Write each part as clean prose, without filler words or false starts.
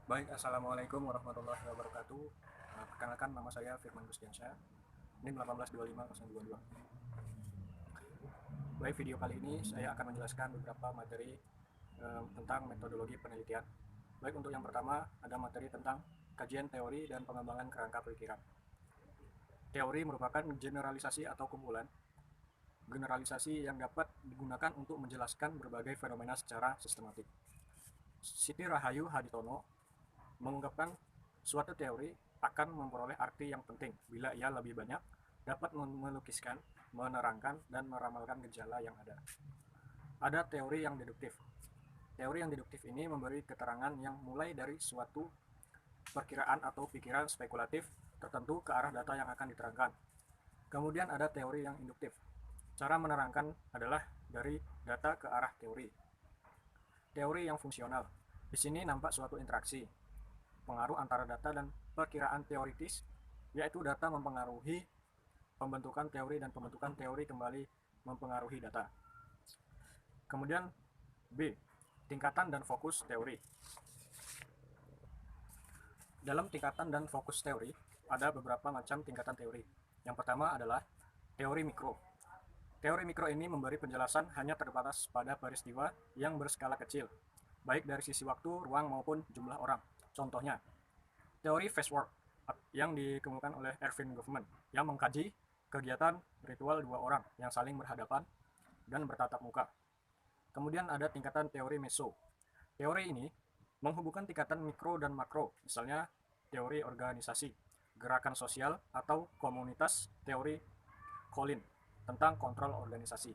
Baik, Assalamualaikum warahmatullahi wabarakatuh. Perkenalkan, nama saya Firman Gustiansyah, NIM 182502. Baik, video kali ini saya akan menjelaskan beberapa materi tentang metodologi penelitian. Baik, untuk yang pertama ada materi tentang kajian teori dan pengembangan kerangka pikiran. Teori merupakan generalisasi atau kumpulan generalisasi yang dapat digunakan untuk menjelaskan berbagai fenomena secara sistematik. Siti Rahayu Haditono mengungkapkan suatu teori akan memperoleh arti yang penting bila ia lebih banyak dapat melukiskan, menerangkan, dan meramalkan gejala yang ada. Ada teori yang deduktif. Teori yang deduktif ini memberi keterangan yang mulai dari suatu perkiraan atau pikiran spekulatif tertentu ke arah data yang akan diterangkan. Kemudian ada teori yang induktif. Cara menerangkan adalah dari data ke arah teori. Teori yang fungsional. Di sini nampak suatu interaksi, pengaruh antara data dan perkiraan teoritis, yaitu data mempengaruhi pembentukan teori dan pembentukan teori kembali mempengaruhi data. Kemudian B. Tingkatan dan fokus teori. Dalam tingkatan dan fokus teori, ada beberapa macam tingkatan teori. Yang pertama adalah teori mikro. Teori mikro ini memberi penjelasan hanya terbatas pada peristiwa yang berskala kecil, baik dari sisi waktu, ruang, maupun jumlah orang. Contohnya, teori face work yang dikemukakan oleh Erving Goffman yang mengkaji kegiatan ritual dua orang yang saling berhadapan dan bertatap muka. Kemudian ada tingkatan teori meso. Teori ini menghubungkan tingkatan mikro dan makro, misalnya teori organisasi, gerakan sosial, atau komunitas teori Collin tentang kontrol organisasi.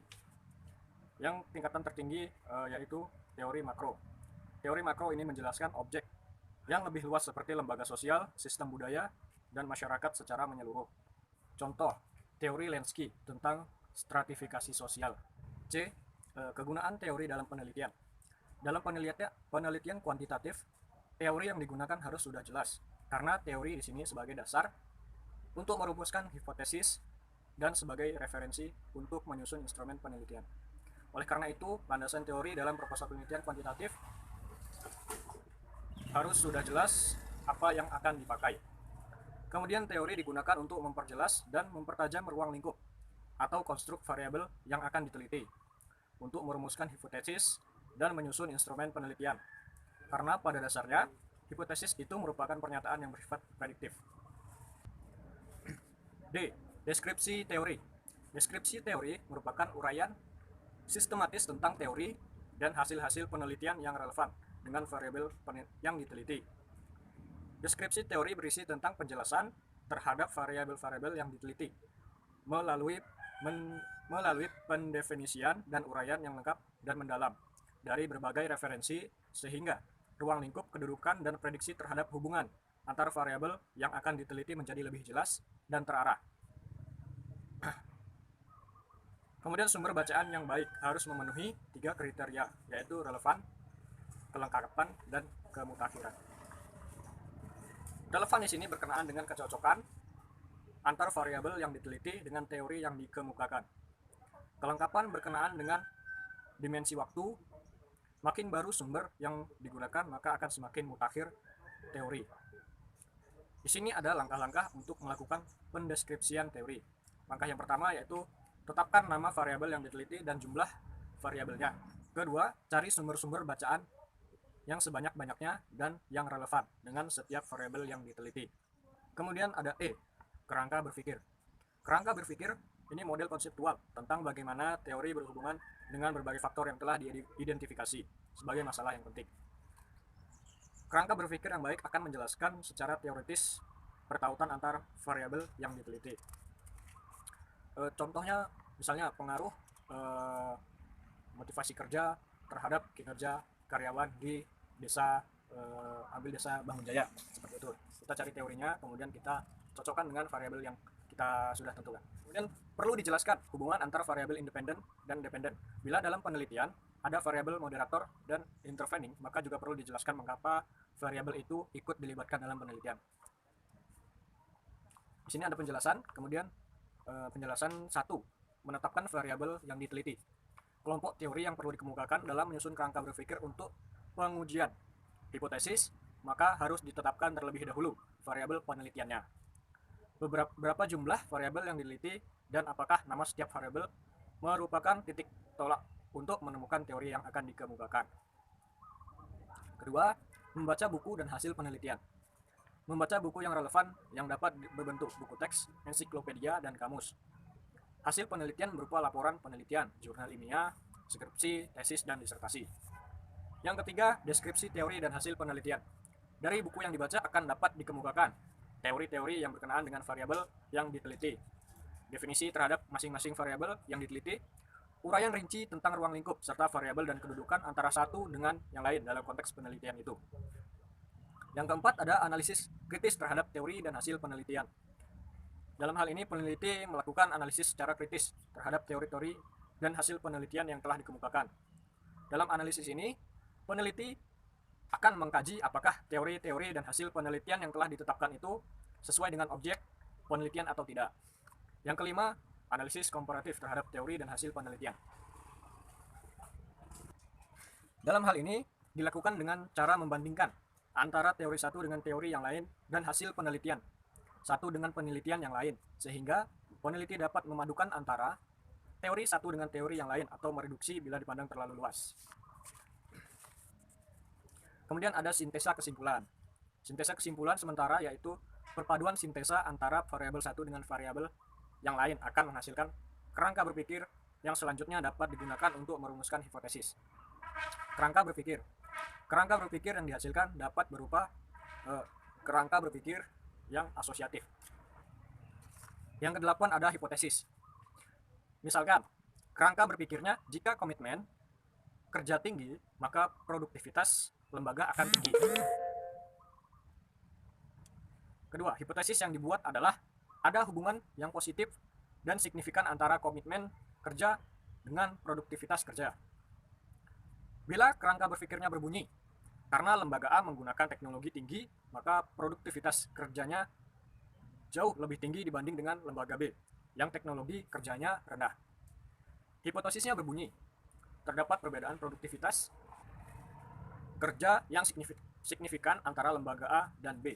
Yang tingkatan tertinggi yaitu teori makro. Teori makro ini menjelaskan objek yang lebih luas seperti lembaga sosial, sistem budaya, dan masyarakat secara menyeluruh. Contoh, teori Lenski tentang stratifikasi sosial. C. Kegunaan teori dalam penelitian. Dalam penelitian kuantitatif, teori yang digunakan harus sudah jelas, karena teori di sini sebagai dasar untuk merumuskan hipotesis dan sebagai referensi untuk menyusun instrumen penelitian. Oleh karena itu, landasan teori dalam proposal penelitian kuantitatif harus sudah jelas apa yang akan dipakai. Kemudian teori digunakan untuk memperjelas dan mempertajam ruang lingkup atau konstruk variabel yang akan diteliti untuk merumuskan hipotesis dan menyusun instrumen penelitian. Karena pada dasarnya, hipotesis itu merupakan pernyataan yang bersifat prediktif. D. Deskripsi teori. Deskripsi teori merupakan uraian sistematis tentang teori dan hasil-hasil penelitian yang relevan dengan variabel yang diteliti. Deskripsi teori berisi tentang penjelasan terhadap variabel-variabel yang diteliti melalui pendefinisian dan uraian yang lengkap dan mendalam dari berbagai referensi, sehingga ruang lingkup, kedudukan, dan prediksi terhadap hubungan antar variabel yang akan diteliti menjadi lebih jelas dan terarah. Kemudian sumber bacaan yang baik harus memenuhi 3 kriteria, yaitu relevan, kelengkapan, dan kemutakhiran. Relevan di sini berkenaan dengan kecocokan antar variabel yang diteliti dengan teori yang dikemukakan. Kelengkapan berkenaan dengan dimensi waktu. Makin baru sumber yang digunakan, maka akan semakin mutakhir teori. Di sini ada langkah-langkah untuk melakukan pendeskripsian teori. Langkah yang pertama yaitu tetapkan nama variabel yang diteliti dan jumlah variabelnya. Kedua, cari sumber-sumber bacaan yang sebanyak-banyaknya dan yang relevan dengan setiap variabel yang diteliti. Kemudian ada E, kerangka berpikir. Kerangka berpikir ini model konseptual tentang bagaimana teori berhubungan dengan berbagai faktor yang telah diidentifikasi sebagai masalah yang penting. Kerangka berpikir yang baik akan menjelaskan secara teoritis pertautan antar variabel yang diteliti. Contohnya misalnya pengaruh motivasi kerja terhadap kinerja karyawan di desa, ambil desa Bangunjaya, seperti itu. Kita cari teorinya, kemudian kita cocokkan dengan variabel yang kita sudah tentukan. Kemudian perlu dijelaskan hubungan antar variabel independen dan dependen. Bila dalam penelitian ada variabel moderator dan intervening, maka juga perlu dijelaskan mengapa variabel itu ikut dilibatkan dalam penelitian. Di sini ada penjelasan, kemudian penjelasan 1, menetapkan variabel yang diteliti. Kelompok teori yang perlu dikemukakan dalam menyusun kerangka berpikir untuk pengujian hipotesis, maka harus ditetapkan terlebih dahulu variabel penelitiannya. Berapa jumlah variabel yang diteliti dan apakah nama setiap variabel merupakan titik tolak untuk menemukan teori yang akan dikemukakan. Kedua, membaca buku dan hasil penelitian. Membaca buku yang relevan yang dapat berbentuk buku teks, ensiklopedia, dan kamus. Hasil penelitian berupa laporan penelitian, jurnal ilmiah, skripsi, tesis, dan disertasi. Yang ketiga, deskripsi teori dan hasil penelitian. Dari buku yang dibaca akan dapat dikemukakan teori-teori yang berkenaan dengan variabel yang diteliti, definisi terhadap masing-masing variabel yang diteliti, uraian rinci tentang ruang lingkup serta variabel dan kedudukan antara satu dengan yang lain dalam konteks penelitian itu. Yang keempat, ada analisis kritis terhadap teori dan hasil penelitian. Dalam hal ini, peneliti melakukan analisis secara kritis terhadap teori-teori dan hasil penelitian yang telah dikemukakan. Dalam analisis ini, peneliti akan mengkaji apakah teori-teori dan hasil penelitian yang telah ditetapkan itu sesuai dengan objek penelitian atau tidak. Yang kelima, analisis komparatif terhadap teori dan hasil penelitian. Dalam hal ini, dilakukan dengan cara membandingkan antara teori satu dengan teori yang lain dan hasil penelitian satu dengan penelitian yang lain, sehingga peneliti dapat memadukan antara teori satu dengan teori yang lain atau mereduksi bila dipandang terlalu luas. Kemudian ada sintesa kesimpulan. Sintesa kesimpulan sementara yaitu perpaduan sintesa antara variabel satu dengan variabel yang lain akan menghasilkan kerangka berpikir yang selanjutnya dapat digunakan untuk merumuskan hipotesis. Kerangka berpikir. Kerangka berpikir yang dihasilkan dapat berupa kerangka berpikir yang asosiatif. Yang kedelapan ada hipotesis. Misalkan, kerangka berpikirnya jika komitmen kerja tinggi, maka produktivitas lembaga akan tinggi. Kedua, hipotesis yang dibuat adalah ada hubungan yang positif dan signifikan antara komitmen kerja dengan produktivitas kerja. Bila kerangka berpikirnya berbunyi, karena lembaga A menggunakan teknologi tinggi, maka produktivitas kerjanya jauh lebih tinggi dibanding dengan lembaga B, yang teknologi kerjanya rendah. Hipotesisnya berbunyi, terdapat perbedaan produktivitas kerja yang signifikan antara lembaga A dan B.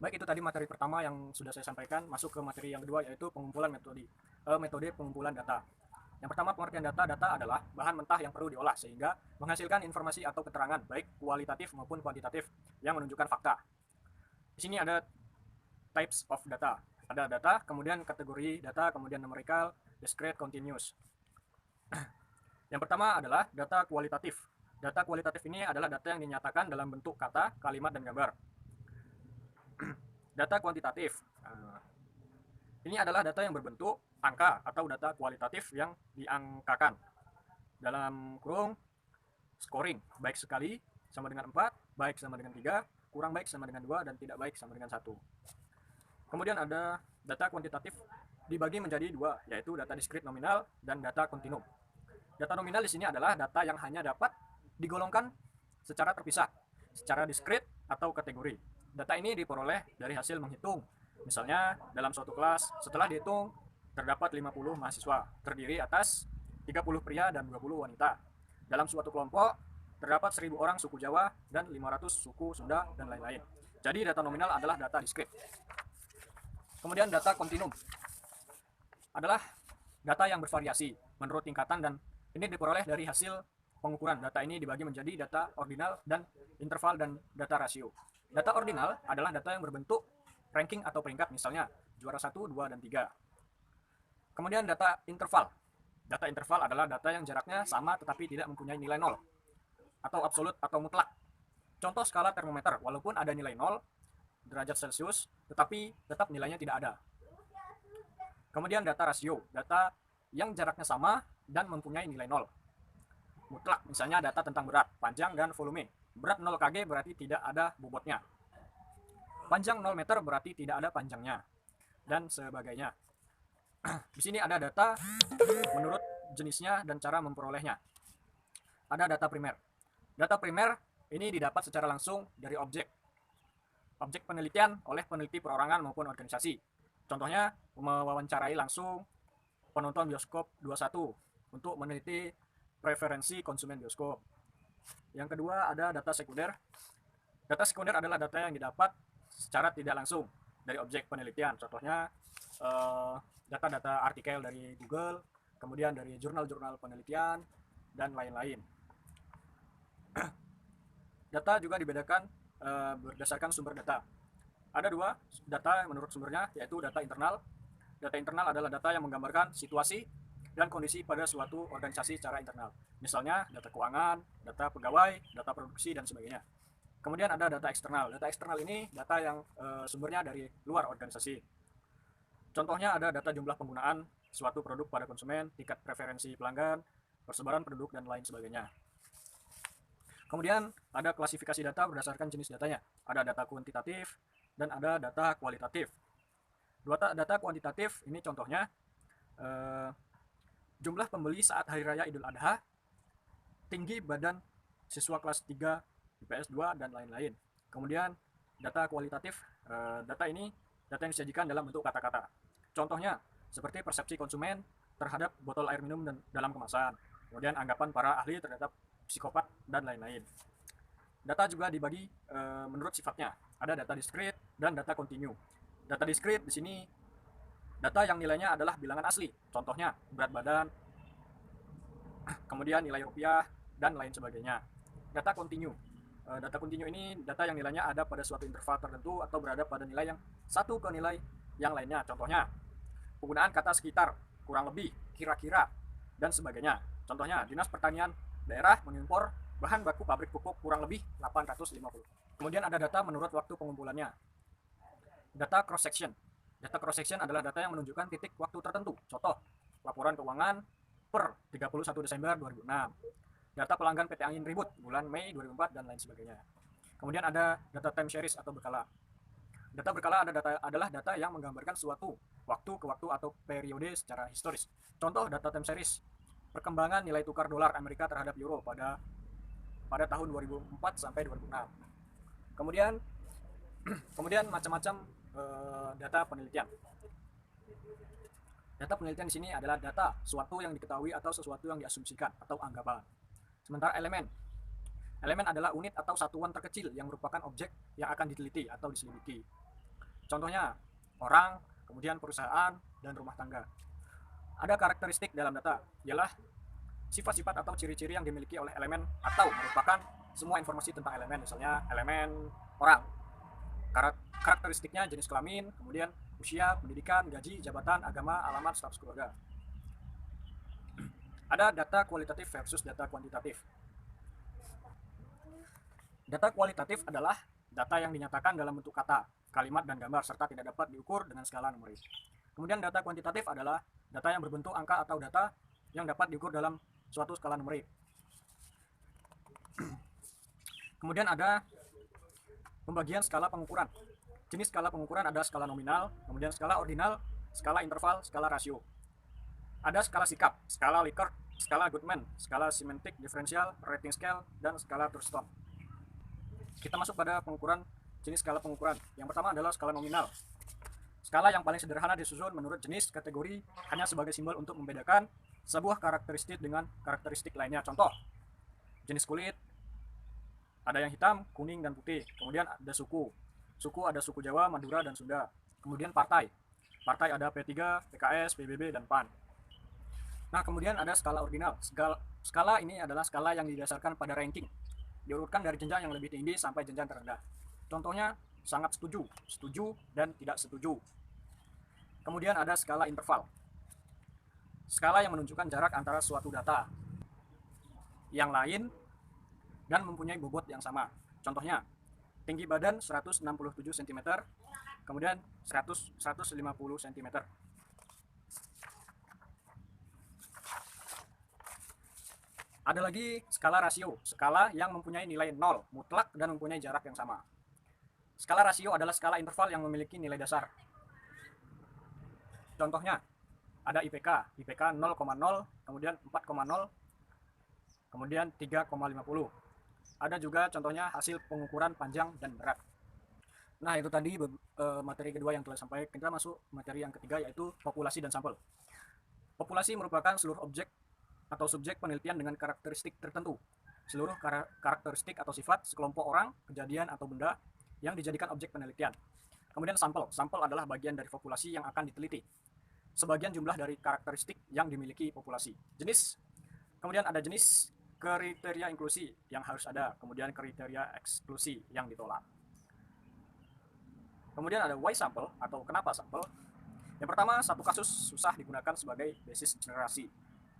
Baik, itu tadi materi pertama yang sudah saya sampaikan. Masuk ke materi yang kedua, yaitu pengumpulan metode pengumpulan data. Yang pertama, pengertian data. Data adalah bahan mentah yang perlu diolah sehingga menghasilkan informasi atau keterangan baik kualitatif maupun kuantitatif yang menunjukkan fakta. Di sini ada types of data. Ada data, kemudian kategori data, kemudian numerical, discrete, continuous. Yang pertama adalah data kualitatif. Data kualitatif ini adalah data yang dinyatakan dalam bentuk kata, kalimat, dan gambar. Data kuantitatif. Ini adalah data yang berbentuk angka atau data kualitatif yang diangkakan. Dalam kurung scoring, baik sekali sama dengan 4, baik sama dengan 3, kurang baik sama dengan 2, dan tidak baik sama dengan 1. Kemudian ada data kuantitatif dibagi menjadi dua, yaitu data diskrit nominal dan data kontinum. Data nominal di sini adalah data yang hanya dapat digolongkan secara terpisah, secara diskrit atau kategori. Data ini diperoleh dari hasil menghitung. Misalnya, dalam suatu kelas, setelah dihitung, terdapat 50 mahasiswa, terdiri atas 30 pria dan 20 wanita. Dalam suatu kelompok, terdapat 1000 orang suku Jawa dan 500 suku Sunda, dan lain-lain. Jadi, data nominal adalah data diskrit. Kemudian, data kontinum adalah data yang bervariasi menurut tingkatan, dan ini diperoleh dari hasil pengukuran. Data ini dibagi menjadi data ordinal dan interval dan data rasio. Data ordinal adalah data yang berbentuk ranking atau peringkat, misalnya juara 1, 2, dan 3. Kemudian data interval. Data interval adalah data yang jaraknya sama tetapi tidak mempunyai nilai 0 atau absolut atau mutlak. Contoh skala termometer, walaupun ada nilai 0 derajat Celcius, tetapi tetap nilainya tidak ada. Kemudian data rasio, data yang jaraknya sama dan mempunyai nilai 0. Mutlak, misalnya data tentang berat, panjang, dan volume. Berat 0 kg berarti tidak ada bobotnya. Panjang 0 meter berarti tidak ada panjangnya, dan sebagainya. Di sini ada data menurut jenisnya dan cara memperolehnya. Ada data primer. Data primer ini didapat secara langsung dari objek penelitian oleh peneliti perorangan maupun organisasi. Contohnya, mewawancarai langsung penonton bioskop 21 untuk meneliti preferensi konsumen bioskop. Yang kedua ada data sekunder. Data sekunder adalah data yang didapat secara tidak langsung dari objek penelitian. Contohnya data-data artikel dari Google, kemudian dari jurnal-jurnal penelitian, dan lain-lain. Data juga dibedakan berdasarkan sumber data. Ada dua data menurut sumbernya, yaitu data internal. Data internal adalah data yang menggambarkan situasi dan kondisi pada suatu organisasi secara internal. Misalnya data keuangan, data pegawai, data produksi, dan sebagainya. Kemudian ada data eksternal. Data eksternal ini data yang sumbernya dari luar organisasi. Contohnya ada data jumlah penggunaan suatu produk pada konsumen, tingkat preferensi pelanggan, persebaran penduduk, dan lain sebagainya. Kemudian ada klasifikasi data berdasarkan jenis datanya. Ada data kuantitatif dan ada data kualitatif. Data kuantitatif ini contohnya jumlah pembeli saat Hari Raya Idul Adha, tinggi badan siswa kelas 3 IPS 2, dan lain-lain. Kemudian data kualitatif, data ini data yang disajikan dalam bentuk kata-kata. Contohnya seperti persepsi konsumen terhadap botol air minum dalam kemasan, kemudian anggapan para ahli terhadap psikopat, dan lain-lain. Data juga dibagi menurut sifatnya. Ada data diskrit dan data kontinu. Data diskrit di sini data yang nilainya adalah bilangan asli, contohnya berat badan, kemudian nilai rupiah, dan lain sebagainya. Data kontinu. Data kontinu ini data yang nilainya ada pada suatu interval tertentu atau berada pada nilai yang satu ke nilai yang lainnya. Contohnya, penggunaan kata sekitar, kurang lebih, kira-kira, dan sebagainya. Contohnya, Dinas Pertanian daerah mengimpor bahan baku pabrik pupuk kurang lebih 850. Kemudian ada data menurut waktu pengumpulannya. Data cross section. Data cross section adalah data yang menunjukkan titik waktu tertentu. Contoh, laporan keuangan per 31 Desember 2006. Data pelanggan PT Angin Ribut bulan Mei 2004, dan lain sebagainya. Kemudian ada data time series atau berkala. Data berkala adalah data yang menggambarkan suatu waktu ke waktu atau periode secara historis. Contoh data time series, perkembangan nilai tukar dolar Amerika terhadap euro pada tahun 2004 sampai 2006. Kemudian macam-macam data penelitian. Data penelitian di sini adalah data suatu yang diketahui atau sesuatu yang diasumsikan atau anggapan. Sementara elemen adalah unit atau satuan terkecil yang merupakan objek yang akan diteliti atau diselidiki. Contohnya orang, kemudian perusahaan, dan rumah tangga. Ada karakteristik dalam data, ialah sifat-sifat atau ciri-ciri yang dimiliki oleh elemen atau merupakan semua informasi tentang elemen. Misalnya elemen orang, karakteristiknya jenis kelamin, kemudian usia, pendidikan, gaji, jabatan, agama, alamat, status keluarga. Ada data kualitatif versus data kuantitatif. Data kualitatif adalah data yang dinyatakan dalam bentuk kata, kalimat, dan gambar, serta tidak dapat diukur dengan skala numerik. Kemudian data kuantitatif adalah data yang berbentuk angka atau data yang dapat diukur dalam suatu skala numerik. Kemudian ada pembagian skala pengukuran. Jenis skala pengukuran ada skala nominal, kemudian skala ordinal, skala interval, skala rasio. Ada skala sikap, skala Likert, skala Goodman, skala semantik diferensial, rating scale, dan skala Thurston. Kita masuk pada pengukuran jenis skala pengukuran. Yang pertama adalah skala nominal. Skala yang paling sederhana disusun menurut jenis kategori hanya sebagai simbol untuk membedakan sebuah karakteristik dengan karakteristik lainnya. Contoh, jenis kulit, ada yang hitam, kuning, dan putih. Kemudian ada suku. Suku ada suku Jawa, Madura, dan Sunda. Kemudian partai. Partai ada P3, PKS, PBB, dan PAN. Nah, kemudian ada skala ordinal. Skala ini adalah skala yang didasarkan pada ranking. Diurutkan dari jenjang yang lebih tinggi sampai jenjang terendah. Contohnya, sangat setuju, setuju, dan tidak setuju. Kemudian ada skala interval. Skala yang menunjukkan jarak antara suatu data yang lain dan mempunyai bobot yang sama. Contohnya, tinggi badan 167 cm, kemudian 150 cm. Ada lagi skala rasio, skala yang mempunyai nilai 0 mutlak dan mempunyai jarak yang sama. Skala rasio adalah skala interval yang memiliki nilai dasar. Contohnya, ada IPK 0,0, kemudian 4,0, kemudian 3,50. Ada juga contohnya hasil pengukuran panjang dan berat. Nah, itu tadi materi kedua yang telah sampaikan. Kita masuk materi yang ketiga, yaitu populasi dan sampel. Populasi merupakan seluruh objek atau subjek penelitian dengan karakteristik tertentu. seluruh karakteristik atau sifat sekelompok orang, kejadian atau benda yang dijadikan objek penelitian. Kemudian sampel. Sampel adalah bagian dari populasi yang akan diteliti. Sebagian jumlah dari karakteristik yang dimiliki populasi. Jenis. Kemudian ada jenis, kriteria inklusi yang harus ada, kemudian kriteria eksklusi yang ditolak. Kemudian ada why sampel atau kenapa sampel. Yang pertama, satu kasus susah digunakan sebagai basis generasi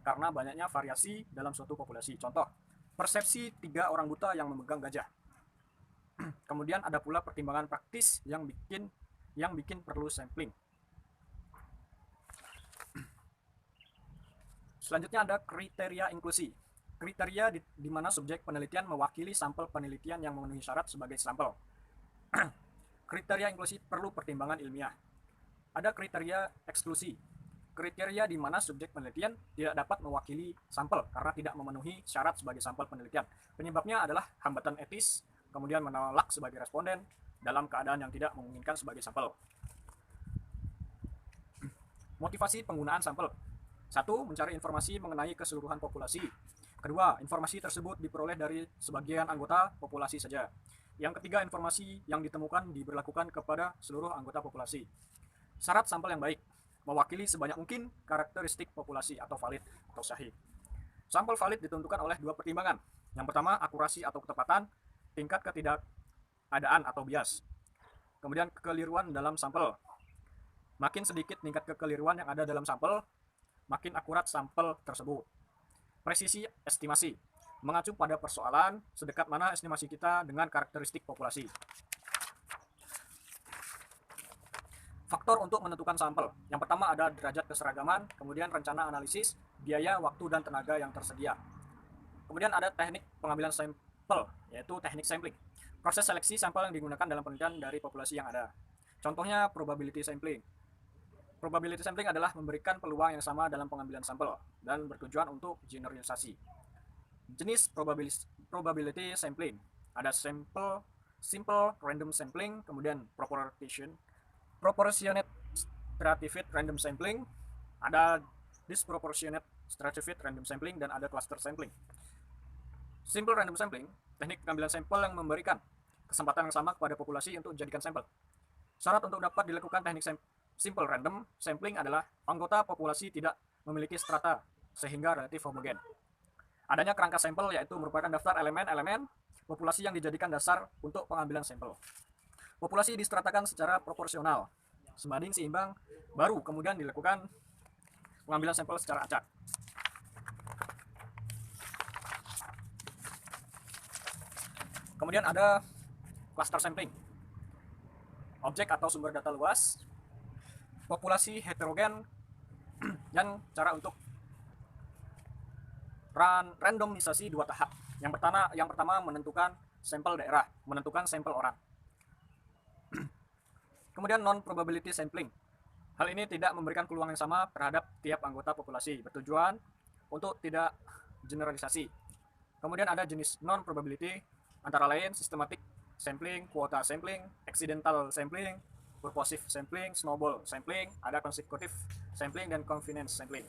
karena banyaknya variasi dalam suatu populasi. Contoh, persepsi 3 orang buta yang memegang gajah. Kemudian ada pula pertimbangan praktis yang bikin perlu sampling. Selanjutnya ada kriteria inklusi. Kriteria di mana subjek penelitian mewakili sampel penelitian yang memenuhi syarat sebagai sampel. Kriteria inklusi perlu pertimbangan ilmiah. Ada kriteria eksklusi. Kriteria di mana subjek penelitian tidak dapat mewakili sampel karena tidak memenuhi syarat sebagai sampel penelitian. Penyebabnya adalah hambatan etis, kemudian menolak sebagai responden dalam keadaan yang tidak memungkinkan sebagai sampel. Motivasi penggunaan sampel. 1. Mencari informasi mengenai keseluruhan populasi. Kedua, informasi tersebut diperoleh dari sebagian anggota populasi saja. Yang ketiga, informasi yang ditemukan diberlakukan kepada seluruh anggota populasi. Syarat sampel yang baik. Mewakili sebanyak mungkin karakteristik populasi atau valid atau sahih. Sampel valid ditentukan oleh 2 pertimbangan. Yang pertama, akurasi atau ketepatan, tingkat ketidakadaan atau bias. Kemudian kekeliruan dalam sampel. Makin sedikit tingkat kekeliruan yang ada dalam sampel, makin akurat sampel tersebut. Presisi estimasi. Mengacu pada persoalan, sedekat mana estimasi kita dengan karakteristik populasi. Faktor untuk menentukan sampel. Yang pertama ada derajat keseragaman, kemudian rencana analisis, biaya, waktu, dan tenaga yang tersedia. Kemudian ada teknik pengambilan sampel, yaitu teknik sampling. Proses seleksi sampel yang digunakan dalam penelitian dari populasi yang ada. Contohnya probability sampling. Probability sampling adalah memberikan peluang yang sama dalam pengambilan sampel dan bertujuan untuk generalisasi. Jenis probability sampling. Ada simple random sampling, kemudian proportionate stratified random sampling, ada disproportionate stratified random sampling, dan ada cluster sampling. Simple random sampling, teknik pengambilan sampel yang memberikan kesempatan yang sama kepada populasi untuk dijadikan sampel. Syarat untuk dapat dilakukan teknik simple random sampling adalah anggota populasi tidak memiliki strata sehingga relatif homogen. Adanya kerangka sampel yaitu merupakan daftar elemen-elemen populasi yang dijadikan dasar untuk pengambilan sampel. Populasi distratakan secara proporsional, sebanding seimbang, baru kemudian dilakukan pengambilan sampel secara acak. Kemudian ada cluster sampling. Objek atau sumber data luas, populasi heterogen, dan cara untuk randomisasi 2 tahap. Yang pertama menentukan sampel daerah, menentukan sampel orang. Kemudian non-probability sampling. Hal ini tidak memberikan peluang yang sama terhadap tiap anggota populasi, bertujuan untuk tidak generalisasi. Kemudian ada jenis non-probability, antara lain systematic sampling, quota sampling, accidental sampling, purposive sampling, snowball sampling, ada consecutive sampling, dan convenience sampling.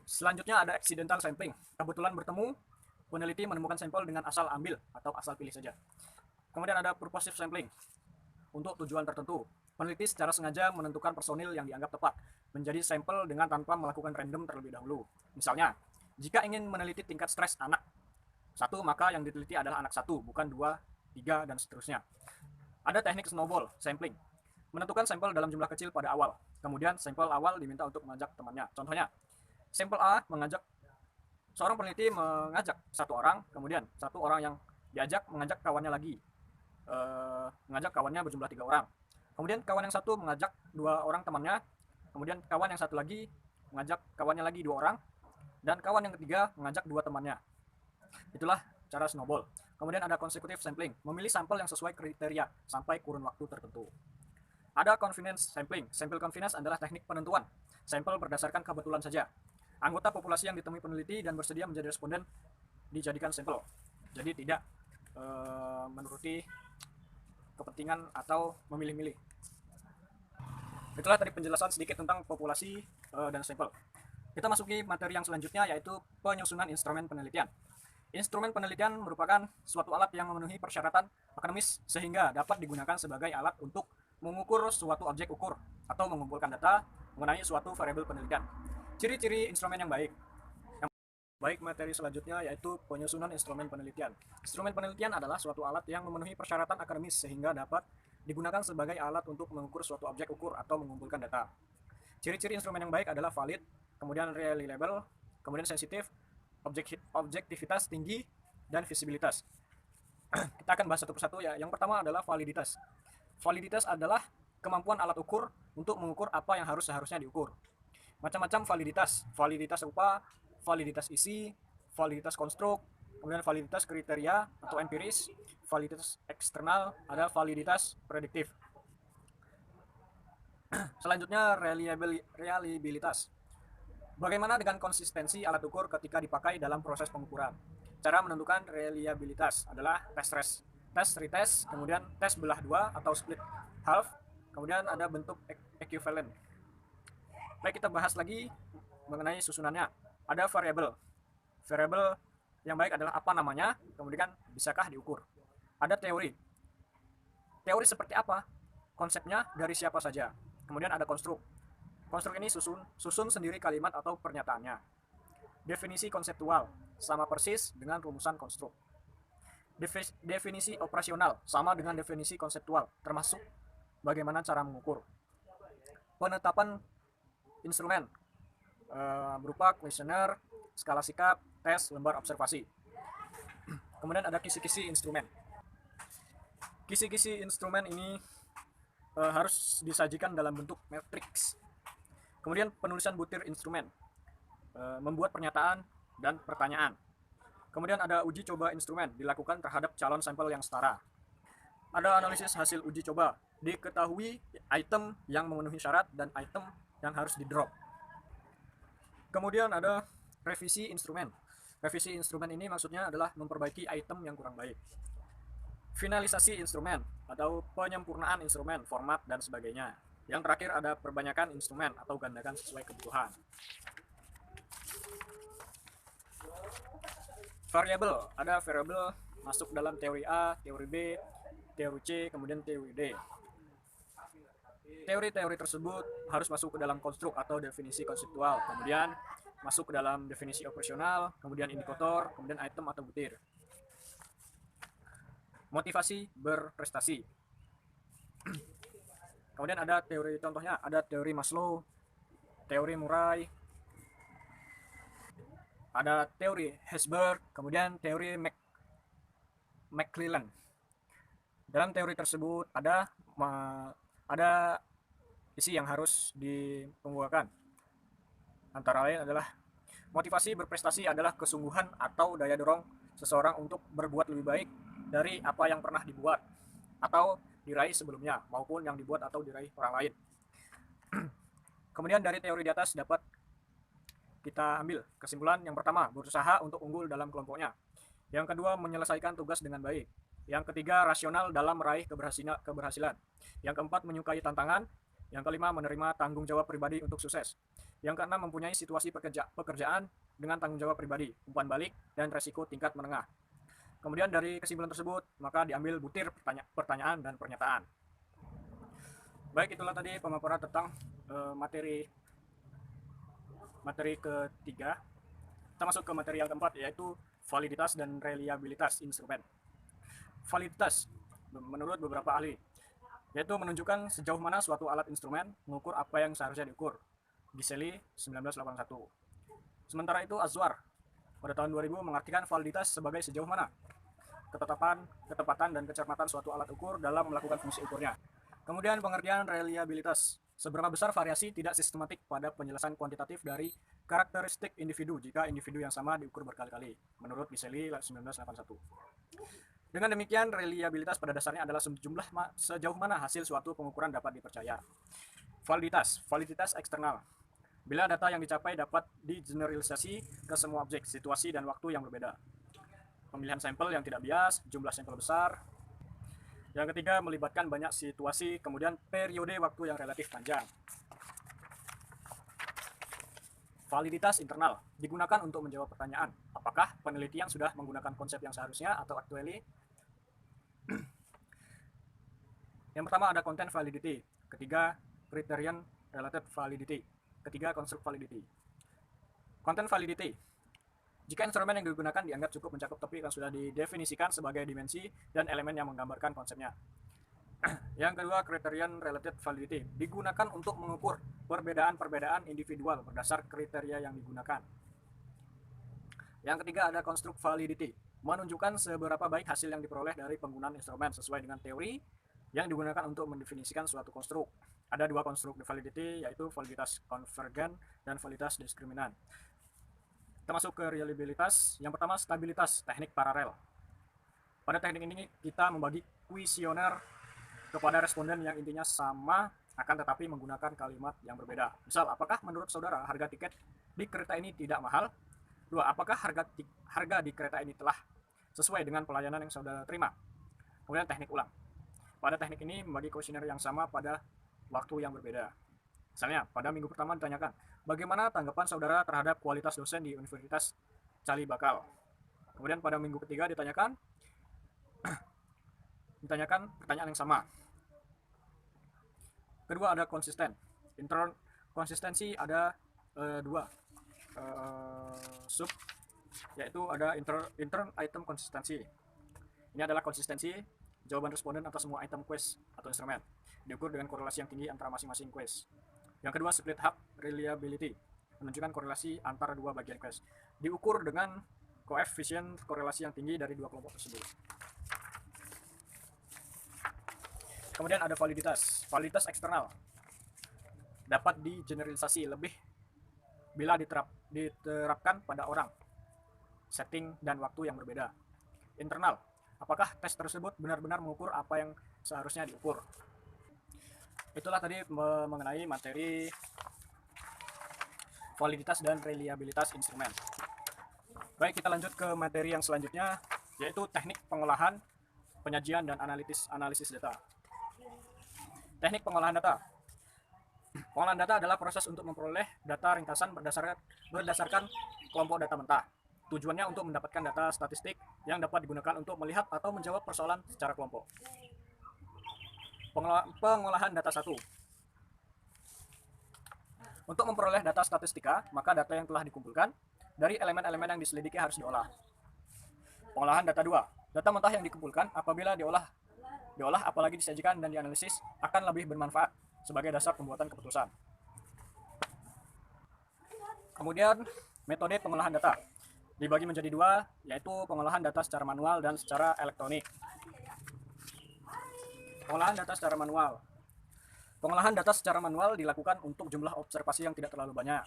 Selanjutnya ada accidental sampling. Kebetulan bertemu, peneliti menemukan sampel dengan asal ambil atau asal pilih saja. Kemudian ada purposive sampling. Untuk tujuan tertentu, peneliti secara sengaja menentukan personil yang dianggap tepat menjadi sampel dengan tanpa melakukan random terlebih dahulu. Misalnya, jika ingin meneliti tingkat stres anak 1, maka yang diteliti adalah anak 1, bukan 2, 3, dan seterusnya. Ada teknik snowball sampling. Menentukan sampel dalam jumlah kecil pada awal. Kemudian sampel awal diminta untuk mengajak temannya. Contohnya, sampel A seorang peneliti mengajak 1 orang, kemudian 1 orang yang diajak mengajak kawannya lagi. Mengajak kawannya berjumlah 3 orang. Kemudian kawan yang 1 mengajak 2 orang temannya. Kemudian kawan yang 1 lagi mengajak kawannya lagi 2 orang. Dan kawan yang ketiga mengajak 2 temannya. Itulah cara snowball. Kemudian ada consecutive sampling, memilih sampel yang sesuai kriteria sampai kurun waktu tertentu. Ada convenience sampling. Sampel convenience adalah teknik penentuan sampel berdasarkan kebetulan saja. Anggota populasi yang ditemui peneliti dan bersedia menjadi responden dijadikan sampel. Jadi tidak menuruti kepentingan atau memilih-milih. Itulah tadi penjelasan sedikit tentang populasi dan sampel. Kita masuki materi yang selanjutnya, yaitu penyusunan instrumen penelitian. Instrumen penelitian merupakan suatu alat yang memenuhi persyaratan akademis sehingga dapat digunakan sebagai alat untuk mengukur suatu objek ukur atau mengumpulkan data mengenai suatu variabel penelitian. Ciri-ciri instrumen yang baik. Baik, materi selanjutnya yaitu penyusunan instrumen penelitian. Instrumen penelitian adalah suatu alat yang memenuhi persyaratan akademis sehingga dapat digunakan sebagai alat untuk mengukur suatu objek ukur atau mengumpulkan data. Ciri-ciri instrumen yang baik adalah valid, kemudian reliable, kemudian sensitif, objektivitas tinggi, dan visibilitas. Kita akan bahas satu persatu ya. Yang pertama adalah validitas. Validitas adalah kemampuan alat ukur untuk mengukur apa yang seharusnya diukur. Macam-macam validitas. Validitas rupa, validitas isi, validitas konstruk, kemudian validitas kriteria atau empiris, validitas eksternal, ada validitas prediktif. Selanjutnya reliabilitas. Bagaimana dengan konsistensi alat ukur ketika dipakai dalam proses pengukuran? Cara menentukan reliabilitas adalah tes, retest, kemudian tes belah dua atau split half, kemudian ada bentuk equivalent. Baik, kita bahas lagi mengenai susunannya. Ada variabel. Variabel yang baik adalah apa namanya, kemudian bisakah diukur. Ada teori. Teori seperti apa? Konsepnya dari siapa saja. Kemudian ada konstruk. Konstruk ini susun sendiri kalimat atau pernyataannya. Definisi konseptual sama persis dengan rumusan konstruk. Definisi operasional sama dengan definisi konseptual, termasuk bagaimana cara mengukur. Penetapan instrumen berupa kuesioner, skala sikap, tes, lembar observasi. Kemudian ada kisi-kisi instrumen. Kisi-kisi instrumen ini harus disajikan dalam bentuk matriks. Kemudian penulisan butir instrumen, membuat pernyataan dan pertanyaan. Kemudian ada uji coba instrumen, dilakukan terhadap calon sampel yang setara. Ada analisis hasil uji coba, diketahui item yang memenuhi syarat dan item yang harus di-drop. Kemudian ada revisi instrumen. Revisi instrumen ini maksudnya adalah memperbaiki item yang kurang baik. Finalisasi instrumen atau penyempurnaan instrumen, format, dan sebagainya. Yang terakhir ada perbanyakan instrumen atau gandakan sesuai kebutuhan. Variabel, ada variabel masuk dalam teori A, teori B, teori C, kemudian teori D. Teori-teori tersebut harus masuk ke dalam konstruk atau definisi konseptual, kemudian masuk ke dalam definisi operasional, kemudian indikator, kemudian item atau butir. Motivasi berprestasi. Kemudian ada teori contohnya, ada teori Maslow, teori Murray, ada teori Herzberg, kemudian teori McClellan. Dalam teori tersebut ada isi yang harus dikemukakan. Antara lain adalah motivasi berprestasi adalah kesungguhan atau daya dorong seseorang untuk berbuat lebih baik dari apa yang pernah dibuat atau diraih sebelumnya, maupun yang dibuat atau diraih orang lain. Kemudian dari teori di atas dapat kita ambil kesimpulan. Yang pertama, berusaha untuk unggul dalam kelompoknya. Yang kedua, menyelesaikan tugas dengan baik. Yang ketiga, rasional dalam meraih keberhasilan. Yang keempat, menyukai tantangan. Yang kelima, menerima tanggung jawab pribadi untuk sukses. Yang keenam, mempunyai situasi pekerjaan dengan tanggung jawab pribadi, umpan balik, dan resiko tingkat menengah. Kemudian dari kesimpulan tersebut, maka diambil butir pertanyaan dan pernyataan. Baik, itulah tadi pemaparan tentang materi ketiga. Kita masuk ke materi yang keempat, yaitu validitas dan reliabilitas instrumen. Validitas, menurut beberapa ahli, yaitu menunjukkan sejauh mana suatu alat instrumen mengukur apa yang seharusnya diukur. Giseli, 1981. Sementara itu, Azwar pada tahun 2000 mengartikan validitas sebagai sejauh mana ketepatan dan kecermatan suatu alat ukur dalam melakukan fungsi ukurnya. Kemudian pengertian reliabilitas, seberapa besar variasi tidak sistematik pada penjelasan kuantitatif dari karakteristik individu jika individu yang sama diukur berkali-kali, menurut Giseli 1981. Dengan demikian, reliabilitas pada dasarnya adalah sejauh mana hasil suatu pengukuran dapat dipercaya. Validitas eksternal, bila data yang dicapai dapat digeneralisasi ke semua objek, situasi, dan waktu yang berbeda. Pemilihan sampel yang tidak bias, jumlah sampel besar. Yang ketiga, melibatkan banyak situasi, kemudian periode waktu yang relatif panjang. Validitas internal digunakan untuk menjawab pertanyaan, apakah penelitian sudah menggunakan konsep yang seharusnya atau actually. Yang pertama ada content validity, ketiga criterion related validity, ketiga construct validity. Content validity, jika instrumen yang digunakan dianggap cukup mencakup topik yang sudah didefinisikan sebagai dimensi dan elemen yang menggambarkan konsepnya. Yang kedua, criterion related validity, digunakan untuk mengukur perbedaan-perbedaan individual berdasar kriteria yang digunakan. Yang ketiga ada construct validity, menunjukkan seberapa baik hasil yang diperoleh dari penggunaan instrumen sesuai dengan teori yang digunakan untuk mendefinisikan suatu konstruk. Ada dua konstruk validity, yaitu validitas konvergen dan validitas diskriminan. Kita masuk ke reliabilitas. Yang pertama, stabilitas teknik paralel. Pada teknik ini kita membagi kuesioner kepada responden yang intinya sama, akan tetapi menggunakan kalimat yang berbeda. Misal, apakah menurut saudara harga tiket di kereta ini tidak mahal? 2. Apakah harga di kereta ini telah sesuai dengan pelayanan yang saudara terima? Kemudian teknik ulang. Pada teknik ini membagi kuesioner yang sama pada waktu yang berbeda. Misalnya, pada minggu pertama ditanyakan, bagaimana tanggapan saudara terhadap kualitas dosen di Universitas Cali Bakal? Kemudian pada minggu ketiga ditanyakan pertanyaan yang sama. Kedua ada konsisten. Konsistensi ada dua sub, yaitu ada intern item konsistensi. Ini adalah konsistensi jawaban responden atas semua item quest atau instrumen, diukur dengan korelasi yang tinggi antara masing-masing quest. Yang kedua, split hub reliability, menunjukkan korelasi antara dua bagian quest, diukur dengan koefisien korelasi yang tinggi dari dua kelompok tersebut. Kemudian ada validitas eksternal, dapat digeneralisasi lebih bila diterapkan pada orang, setting, dan waktu yang berbeda. Internal, apakah tes tersebut benar-benar mengukur apa yang seharusnya diukur. Itulah tadi mengenai materi validitas dan reliabilitas instrumen. Baik, kita lanjut ke materi yang selanjutnya, yaitu teknik pengolahan, penyajian, dan analisis data. Teknik pengolahan data. Pengolahan data adalah proses untuk memperoleh data ringkasan berdasarkan kelompok data mentah. Tujuannya untuk mendapatkan data statistik yang dapat digunakan untuk melihat atau menjawab persoalan secara kelompok. Pengolahan data 1. Untuk memperoleh data statistika, maka data yang telah dikumpulkan dari elemen-elemen yang diselidiki harus diolah. Pengolahan data 2. Data mentah yang dikumpulkan apabila diolah apalagi disajikan dan dianalisis akan lebih bermanfaat sebagai dasar pembuatan keputusan. Kemudian metode pengolahan data dibagi menjadi dua, yaitu pengolahan data secara manual dan secara elektronik. Pengolahan data secara manual. Pengolahan data secara manual dilakukan untuk jumlah observasi yang tidak terlalu banyak,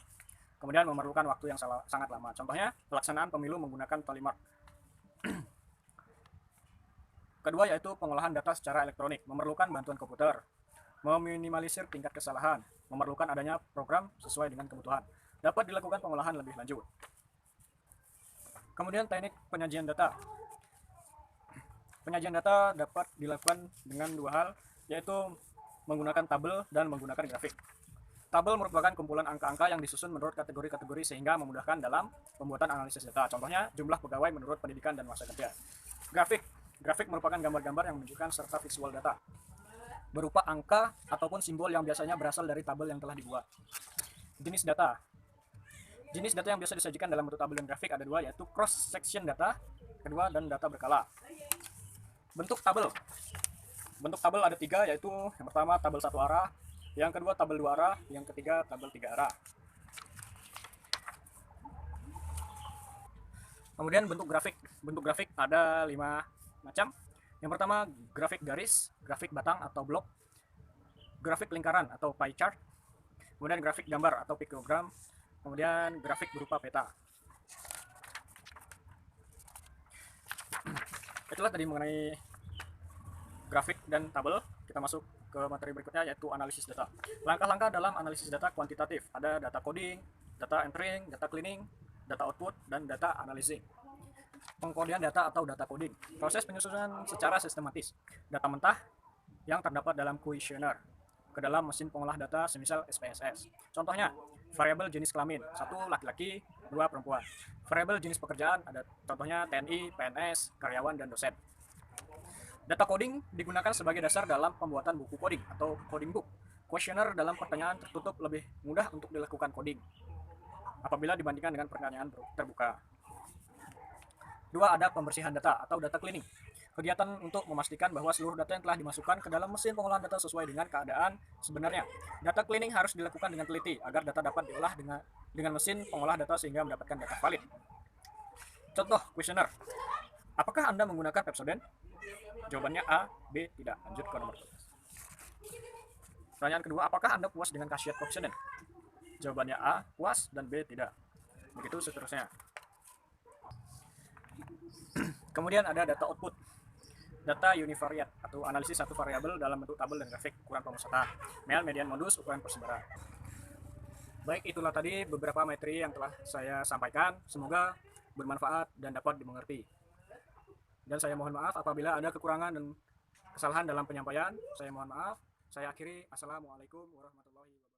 kemudian memerlukan waktu yang sangat lama. Contohnya, pelaksanaan pemilu menggunakan polymark. Kedua yaitu pengolahan data secara elektronik, memerlukan bantuan komputer, meminimalisir tingkat kesalahan, memerlukan adanya program sesuai dengan kebutuhan. Dapat dilakukan pengolahan lebih lanjut. Kemudian teknik penyajian data. Penyajian data dapat dilakukan dengan dua hal, yaitu menggunakan tabel dan menggunakan grafik. Tabel merupakan kumpulan angka-angka yang disusun menurut kategori-kategori sehingga memudahkan dalam pembuatan analisis data. Contohnya, jumlah pegawai menurut pendidikan dan masa kerja. Grafik merupakan gambar-gambar yang menunjukkan serta visual data, berupa angka ataupun simbol yang biasanya berasal dari tabel yang telah dibuat. Jenis data. Jenis data yang biasa disajikan dalam bentuk tabel dan grafik ada dua, yaitu cross-section data, kedua, dan data berkala. Bentuk tabel ada tiga, yaitu yang pertama tabel satu arah, yang kedua tabel dua arah, yang ketiga tabel tiga arah. Kemudian bentuk grafik ada 5 macam. Yang pertama grafik garis, grafik batang atau blok, grafik lingkaran atau pie chart, kemudian grafik gambar atau piktogram, kemudian grafik berupa peta. Itulah tadi mengenai grafik dan tabel. Kita masuk ke materi berikutnya, yaitu analisis data. Langkah-langkah dalam analisis data kuantitatif ada data coding, data entering, data cleaning, data output, dan data analyzing. Pengkodian data atau data coding, proses penyusunan secara sistematis data mentah yang terdapat dalam kuesioner ke dalam mesin pengolah data semisal SPSS. Contohnya, Variabel jenis kelamin, 1 laki-laki, 2 perempuan. Variabel jenis pekerjaan, ada contohnya TNI, PNS, karyawan, dan dosen. Data coding digunakan sebagai dasar dalam pembuatan buku coding atau coding book. Kuesioner dalam pertanyaan tertutup lebih mudah untuk dilakukan coding apabila dibandingkan dengan pertanyaan terbuka. 2. Ada pembersihan data atau data cleaning. Kegiatan untuk memastikan bahwa seluruh data yang telah dimasukkan ke dalam mesin pengolahan data sesuai dengan keadaan sebenarnya. Data cleaning harus dilakukan dengan teliti agar data dapat diolah dengan mesin pengolah data sehingga mendapatkan data valid. Contoh kuesioner. Apakah Anda menggunakan Pepsodent? Jawabannya A, B, tidak. Lanjut ke nomor 12. Pertanyaan kedua, apakah Anda puas dengan khasiat Pepsodent? Jawabannya A, puas, dan B, tidak. Begitu seterusnya. Kemudian ada data output. Data univariat atau analisis satu variabel dalam bentuk tabel dan grafik, ukuran pemusatan, median modus, ukuran persebaran. Baik, itulah tadi beberapa materi yang telah saya sampaikan. Semoga bermanfaat dan dapat dimengerti. Dan saya mohon maaf apabila ada kekurangan dan kesalahan dalam penyampaian. Saya mohon maaf. Saya akhiri. Assalamualaikum warahmatullahi wabarakatuh.